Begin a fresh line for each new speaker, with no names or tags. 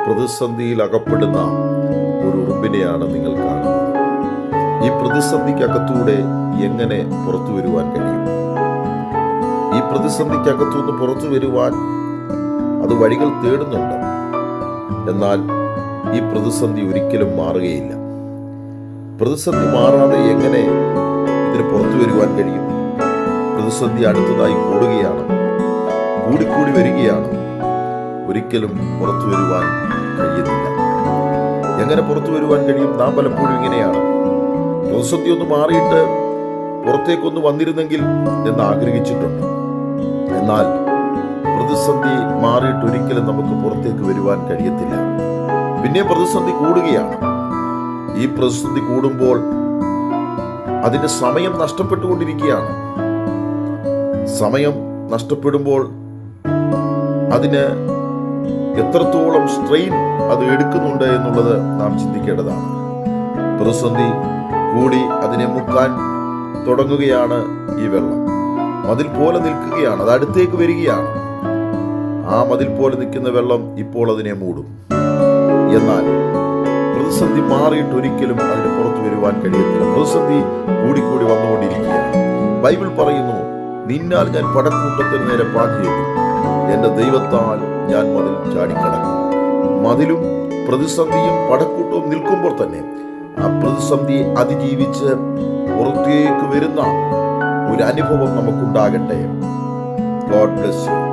പ്രതിസന്ധിയിൽ അകപ്പെടുന്ന ഒരു ഉറുമ്പിനെയാണ് നിങ്ങൾ കാണുന്നത്. ഈ പ്രതിസന്ധിക്കകത്തൂടെ എങ്ങനെ പുറത്തു വരുവാൻ കഴിയും? ഈ പ്രതിസന്ധിക്കകത്തുനിന്ന് പുറത്തു വരുവാൻ അത് വഴികൾ തേടുന്നുണ്ട്. എന്നാൽ ഈ പ്രതിസന്ധി ഒരിക്കലും മാറുകയില്ല. പ്രതിസന്ധി മാറാതെ എങ്ങനെ ഇതിന് പുറത്തു വരുവാൻ കഴിയും? പ്രതിസന്ധി അടുത്തതായി കൂടുകയാണ്, കൂടിക്കൂടി വരികയാണ്. ഒരിക്കലും പുറത്തു വരുവാൻ കഴിയുന്നില്ല. എങ്ങനെ പുറത്തു വരുവാൻ കഴിയും? നാം പലപ്പോഴും ഇങ്ങനെയാണ്, പ്രതിസന്ധി ഒന്ന് മാറിയിട്ട് പുറത്തേക്കൊന്ന് വന്നിരുന്നെങ്കിൽ എന്ന് ആഗ്രഹിച്ചിട്ടുണ്ട്. എന്നാൽ പ്രതിസന്ധി മാറിയിട്ട് ഒരിക്കലും നമുക്ക് പുറത്തേക്ക് വരുവാൻ കഴിയത്തില്ല. പിന്നെ പ്രതിസന്ധി കൂടുകയാണ്. ഈ പ്രതിസന്ധി കൂടുമ്പോൾ അതിന്റെ സമയം നഷ്ടപ്പെട്ടുകൊണ്ടിരിക്കുകയാണ്. സമയം നഷ്ടപ്പെടുമ്പോൾ അതിന് എത്രത്തോളം സ്ട്രെയിൻ അത് എടുക്കുന്നുണ്ട് എന്നുള്ളത് നാം ചിന്തിക്കേണ്ടതാണ്. പ്രതിസന്ധി കൂടി അതിനെ മുക്കാൻ തുടങ്ങുകയാണ്. ഈ വെള്ളം മതിൽ പോലെ നിൽക്കുകയാണ്, അത് അടുത്തേക്ക് വരികയാണ്. ആ മതിൽ പോലെ നിൽക്കുന്ന വെള്ളം ഇപ്പോൾ അതിനെ മൂടും. എന്നാൽ പ്രതിസന്ധി മാറിയിട്ട് ഒരിക്കലും അതിന് പുറത്തു വരുവാൻ കഴിയത്തില്ല. പ്രതിസന്ധി കൂടിക്കൂടി വന്നുകൊണ്ടിരിക്കുകയാണ്. ബൈബിൾ പറയുന്നു, നിന്നാൽ ഞാൻ പടക്കൂട്ടത്തിന് നേരെ പാഞ്ഞു, എന്റെ ദൈവത്താൽ ഞാൻ മതിൽ ചാടിക്കടക്കും. മതിലും പ്രതിസന്ധിയും പടക്കൂട്ടവും നിൽക്കുമ്പോൾ തന്നെ ആ പ്രതിസന്ധിയെ അതിജീവിച്ച് പുറത്തേക്ക് വരുന്ന ഒരു അനുഭവം നമുക്കുണ്ടാകട്ടെ. God bless you.